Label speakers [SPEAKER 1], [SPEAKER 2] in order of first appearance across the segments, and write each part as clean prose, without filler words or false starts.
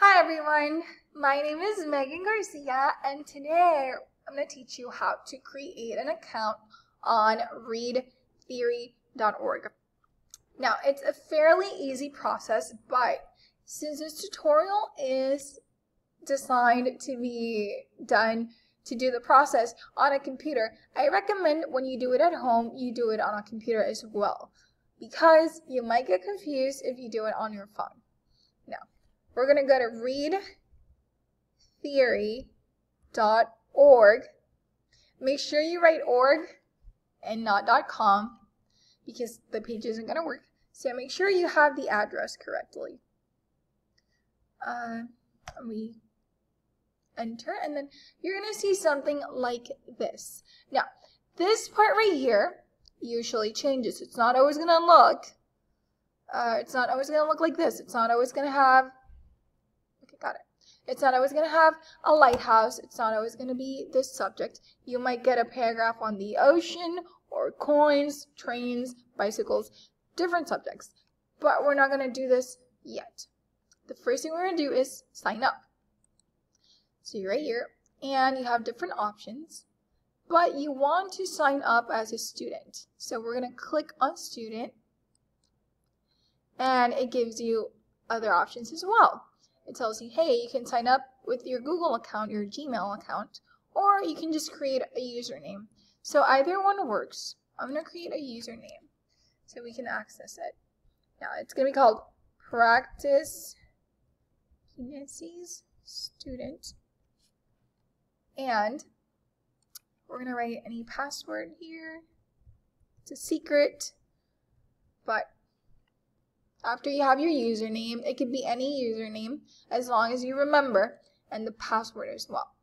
[SPEAKER 1] Hi everyone, my name is Megan Garcia and today I'm going to teach you how to create an account on readtheory.org. Now it's a fairly easy process, but since this tutorial is designed to be done to do the process on a computer, I recommend when you do it at home, you do it on a computer as well, because you might get confused if you do it on your phone. Now, we're going to go to readtheory.org. Make sure you write org and not .com because the page isn't going to work. So make sure you have the address correctly. We enter and then you're going to see something like this. Now, this part right here usually changes. It's not always going to look like this. It's not always going to have It's not always going to have a lighthouse. It's not always going to be this subject. You might get a paragraph on the ocean or coins, trains, bicycles, different subjects. But we're not going to do this yet. The first thing we're going to do is sign up. So you're right here and you have different options, but you want to sign up as a student. So we're going to click on student and it gives you other options as well. It tells you, hey, you can sign up with your Google account, your Gmail account, or you can just create a username. So either one works. I'm going to create a username so we can access it. Now, it's going to be called Practice Kinesis Student. And we're going to write any password here. It's a secret, but after you have your username, it could be any username as long as you remember, and the password as well.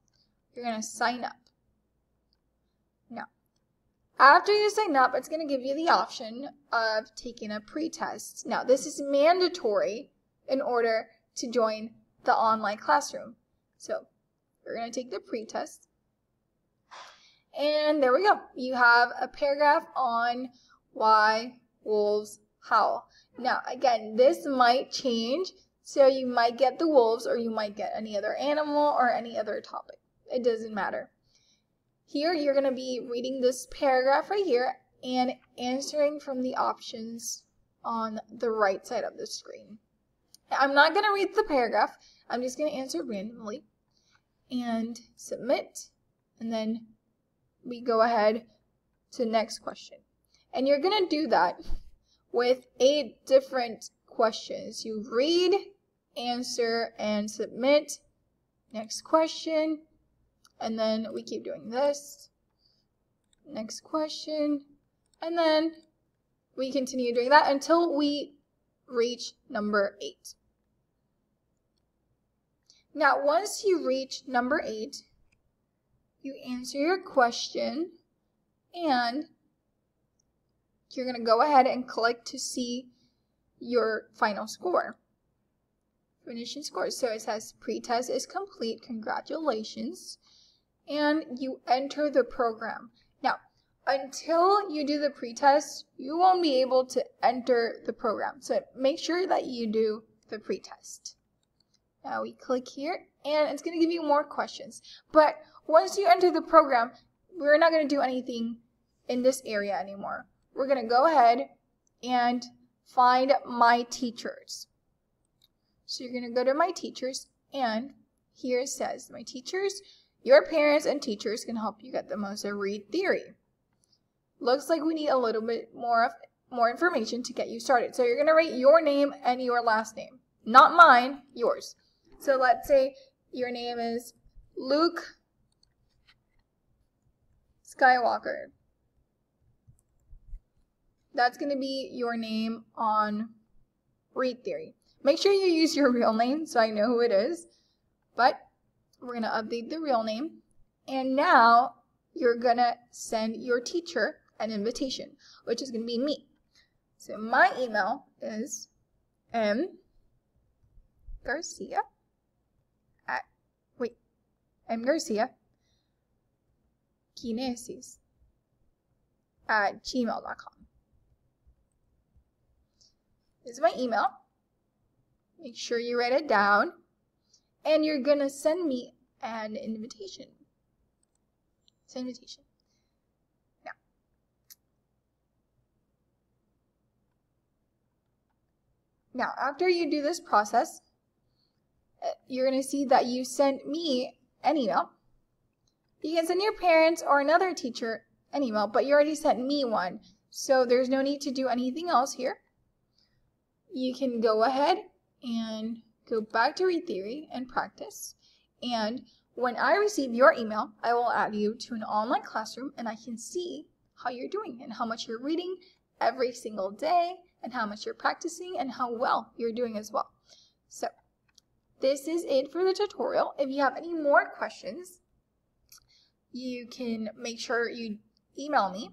[SPEAKER 1] You're going to sign up. Now, after you sign up, it's going to give you the option of taking a pretest. Now, this is mandatory in order to join the online classroom. So, you're going to take the pretest. And there we go. You have a paragraph on why wolves howl. Now, again, this might change, so you might get the wolves or you might get any other animal or any other topic. It doesn't matter. Here, you're going to be reading this paragraph right here and answering from the options on the right side of the screen. I'm not going to read the paragraph. I'm just going to answer randomly and submit, and then we go ahead to the next question. And you're going to do that with 8 different questions. You read, answer, and submit. Next question. And then we keep doing this. Next question. And then we continue doing that until we reach number 8. Now, once you reach number 8, you answer your question and you're going to go ahead and click to see your final score. Finishing score. So it says pretest is complete. Congratulations. And you enter the program. Now, until you do the pretest, you won't be able to enter the program. So make sure that you do the pretest. Now we click here and it's going to give you more questions. But once you enter the program, we're not going to do anything in this area anymore. We're going to go ahead and find my teachers. So you're going to go to my teachers, and here it says, my teachers, your parents and teachers can help you get the most of Read Theory. Looks like we need a little bit more information to get you started. So you're going to write your name and your last name. Not mine, yours. So let's say your name is Luke Skywalker. That's going to be your name on Read Theory. Make sure you use your real name so I know who it is. But we're going to update the real name. And now you're going to send your teacher an invitation, which is going to be me. So my email is mgarcia kinesis@gmail.com. This is my email. Make sure you write it down. and you're gonna send me an invitation. It's an invitation. Now, after you do this process, you're going to see that you sent me an email. You can send your parents or another teacher an email, but you already sent me one, so there's no need to do anything else here. You can go ahead and go back to Read Theory and practice. And when I receive your email, I will add you to an online classroom, and I can see how you're doing and how much you're reading every single day, and how much you're practicing, and how well you're doing as well. So this is it for the tutorial. If you have any more questions, you can make sure you email me